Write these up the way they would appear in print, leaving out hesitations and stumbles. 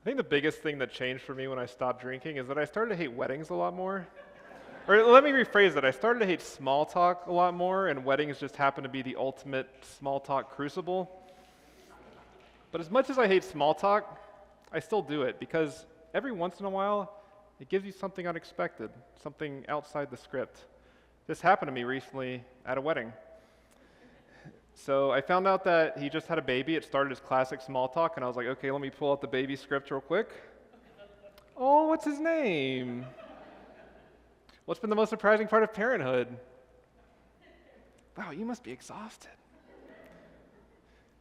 think the biggest thing that changed for me when I stopped drinking is that I started to hate weddings a lot more. Or let me rephrase it. I started to hate small talk a lot more, and weddings just happen to be the ultimate small talk crucible. But as much as I hate small talk, I still do it because every once in a while, it gives you something unexpected, something outside the script. This happened to me recently at a wedding. So I found out that he just had a baby. It started as classic small talk, and I was like, okay, let me pull out the baby script real quick. Oh, what's his name? What's been the most surprising part of parenthood? Wow, you must be exhausted.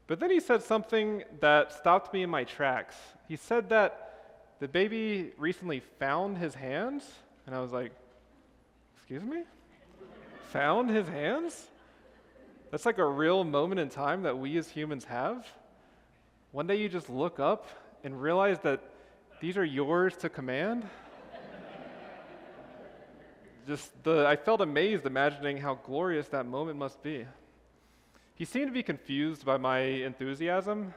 But then he said something that stopped me in my tracks. He said that the baby recently found his hands, and I was like, excuse me? Found his hands? That's like a real moment in time that we as humans have. One day you just look up and realize that these are yours to command. I felt amazed imagining how glorious that moment must be. He seemed to be confused by my enthusiasm,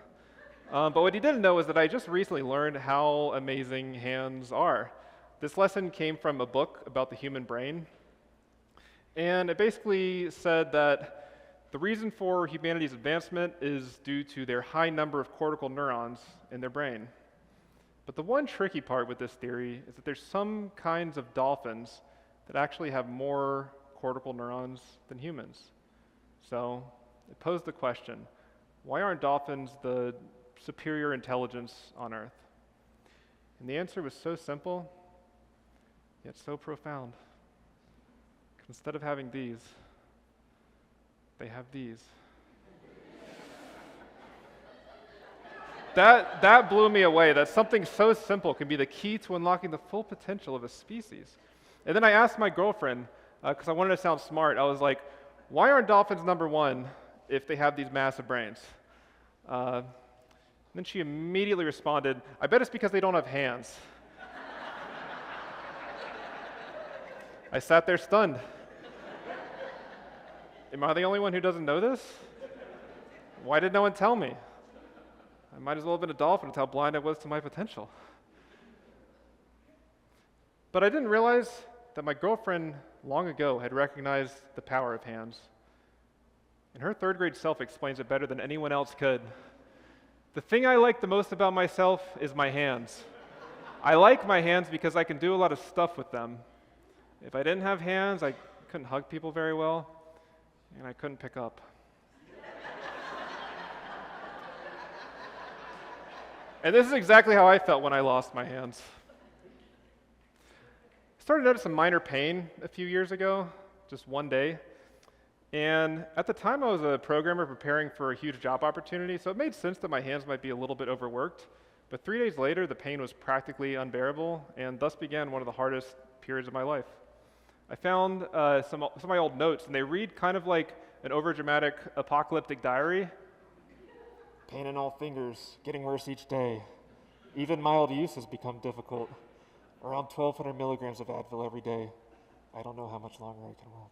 but what he didn't know is that I just recently learned how amazing hands are. This lesson came from a book about the human brain, and it basically said that the reason for humanity's advancement is due to their high number of cortical neurons in their brain. But the one tricky part with this theory is that there's some kinds of dolphins that actually have more cortical neurons than humans. So it posed the question, why aren't dolphins the superior intelligence on Earth? And the answer was so simple, yet so profound. 'Cause instead of having these, they have these. That blew me away, that something so simple can be the key to unlocking the full potential of a species. And then I asked my girlfriend, because I wanted to sound smart, I was like, why aren't dolphins number one if they have these massive brains? Then she immediately responded, I bet it's because they don't have hands. I sat there stunned. Am I the only one who doesn't know this? Why did no one tell me? I might as well have been a dolphin with how blind I was to my potential. But I didn't realize that my girlfriend long ago had recognized the power of hands. And her third grade self explains it better than anyone else could. The thing I like the most about myself is my hands. I like my hands because I can do a lot of stuff with them. If I didn't have hands, I couldn't hug people very well, and I couldn't pick up. And this is exactly how I felt when I lost my hands. I started to notice some minor pain a few years ago, just one day. And at the time, I was a programmer preparing for a huge job opportunity, so it made sense that my hands might be a little bit overworked. But 3 days later, the pain was practically unbearable, and thus began one of the hardest periods of my life. I found some of my old notes, and they read kind of like an overdramatic apocalyptic diary. Pain in all fingers, getting worse each day. Even mild use has become difficult. Around 1,200 milligrams of Advil every day. I don't know how much longer I can work.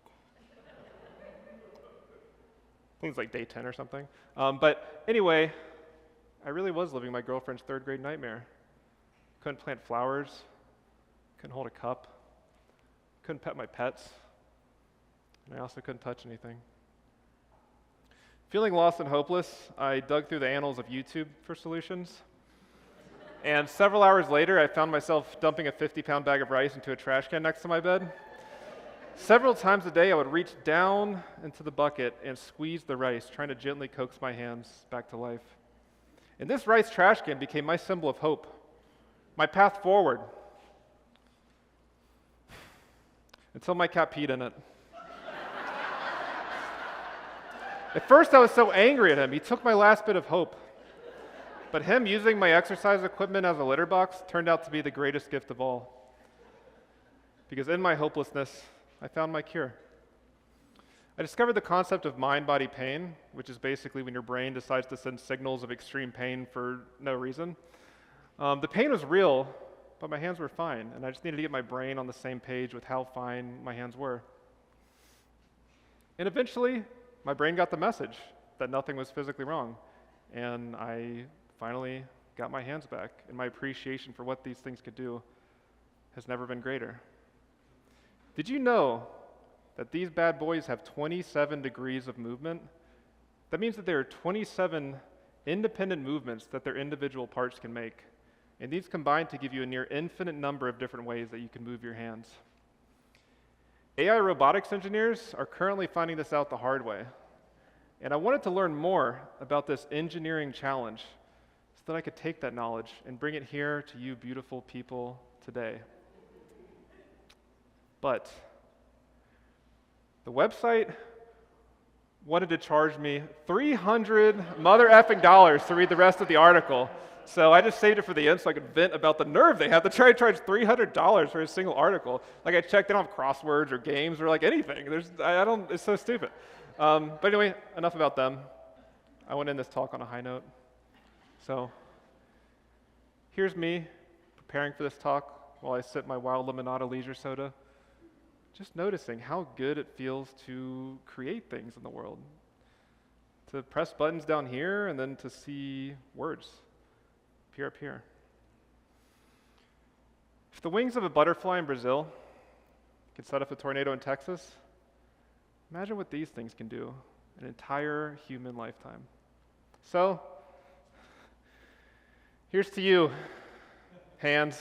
I think it's like day 10 or something. But anyway, I really was living my girlfriend's third grade nightmare. Couldn't plant flowers, couldn't hold a cup, couldn't pet my pets, and I also couldn't touch anything. Feeling lost and hopeless, I dug through the annals of YouTube for solutions. And several hours later, I found myself dumping a 50-pound bag of rice into a trash can next to my bed. Several times a day, I would reach down into the bucket and squeeze the rice, trying to gently coax my hands back to life. And this rice trash can became my symbol of hope, my path forward, until my cat peed in it. At first, I was so angry at him. He took my last bit of hope. But him using my exercise equipment as a litter box turned out to be the greatest gift of all. Because in my hopelessness, I found my cure. I discovered the concept of mind-body pain, which is basically when your brain decides to send signals of extreme pain for no reason. The pain was real, but my hands were fine, and I just needed to get my brain on the same page with how fine my hands were. And eventually, my brain got the message that nothing was physically wrong, and I finally got my hands back, and my appreciation for what these things could do has never been greater. Did you know that these bad boys have 27 degrees of movement? That means that there are 27 independent movements that their individual parts can make. And these combine to give you a near infinite number of different ways that you can move your hands. AI robotics engineers are currently finding this out the hard way. And I wanted to learn more about this engineering challenge so that I could take that knowledge and bring it here to you beautiful people today. But the website wanted to charge me 300 mother effing dollars to read the rest of the article. So I just saved it for the end so I could vent about the nerve they have to try to charge $300 for a single article. Like I checked, they don't have crosswords or games or like anything. It's so stupid. But anyway, enough about them. I want to end this talk on a high note. So here's me preparing for this talk while I sip my wild limonada leisure soda, just noticing how good it feels to create things in the world, to press buttons down here and then to see words appear up here. If the wings of a butterfly in Brazil could set off a tornado in Texas, imagine what these things can do in an entire human lifetime. So, here's to you, hands.